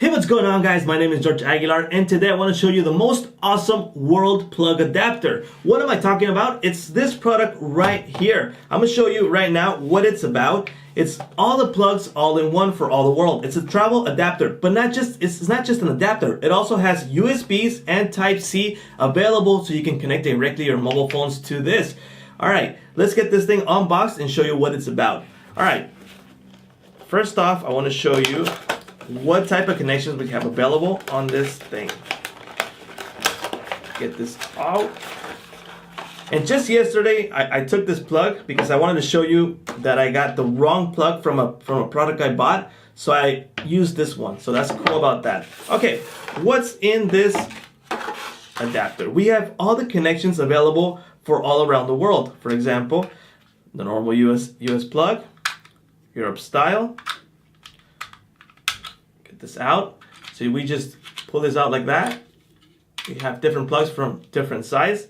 Hey, what's going on, guys? My name is George Aguilar, and today I want to show you the most awesome world plug adapter. What am I talking about? It's this product right here. I'm going to show you right now what it's about. It's all the plugs all in one for all the world. It's a travel adapter, but it's not just an adapter. It also has USBs and Type-C available so you can connect directly your mobile phones to this. All right, let's get this thing unboxed and show you what it's about. All right, first off, I want to show you what type of connections we have available on this thing. Get this out. And just yesterday, I took this plug because I wanted to show you that I got the wrong plug from a product I bought. So I used this one. So that's cool about that. Okay, what's in this adapter? We have all the connections available for all around the world. For example, the normal US plug, Europe style. This out. So we just pull this out like that. We have different plugs from different size.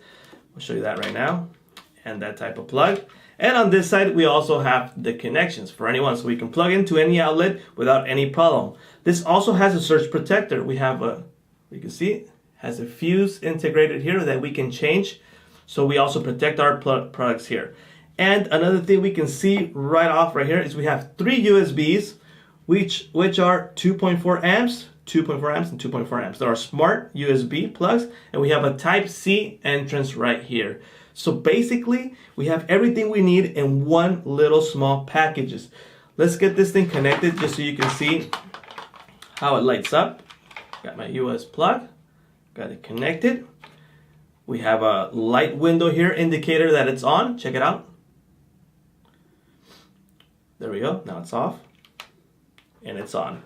I'll show you that right now. And that type of plug. And on this side, we also have the connections for anyone. So we can plug into any outlet without any problem. This also has a surge protector. We have you can see, has a fuse integrated here that we can change. So we also protect our products here. And another thing we can see right off right here is we have 3 USBs. Which are 2.4 amps, 2.4 amps, and 2.4 amps. There are smart USB plugs, and we have a Type-C entrance right here. So basically, we have everything we need in one little small packages. Let's get this thing connected just so you can see how it lights up. Got my US plug, got it connected. We have a light window here, indicator that it's on. Check it out. There we go, now it's off. And it's on.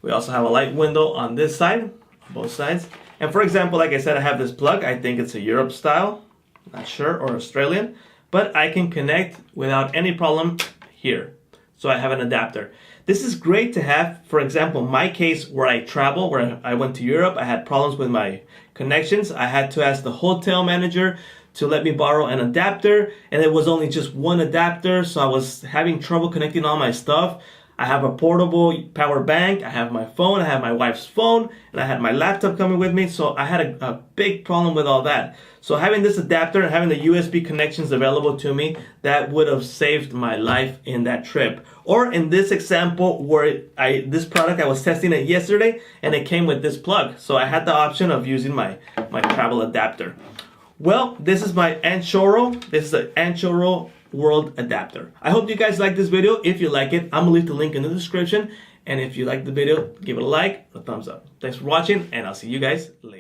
We also have a light window on this side, on both sides. And for example, like I said, I have this plug. I think it's a Europe style, not sure, or Australian, but I can connect without any problem here. So I have an adapter. This is great to have, for example, my case where I travel, where I went to Europe, I had problems with my connections. I had to ask the hotel manager to let me borrow an adapter, and it was only just one adapter, so I was having trouble connecting all my stuff. I have a portable power bank, I have my phone, I have my wife's phone, and I had my laptop coming with me, so I had a big problem with all that. So having this adapter and having the USB connections available to me, that would have saved my life in that trip. Or in this example where this product, I was testing it yesterday, and it came with this plug. So I had the option of using my travel adapter. Well, this is my Achoro. This is the Achoro world adapter. I hope you guys like this video. If you like it, I'm gonna leave the link in the description. And if you like the video, give it a like, a thumbs up. Thanks for watching, and I'll see you guys later.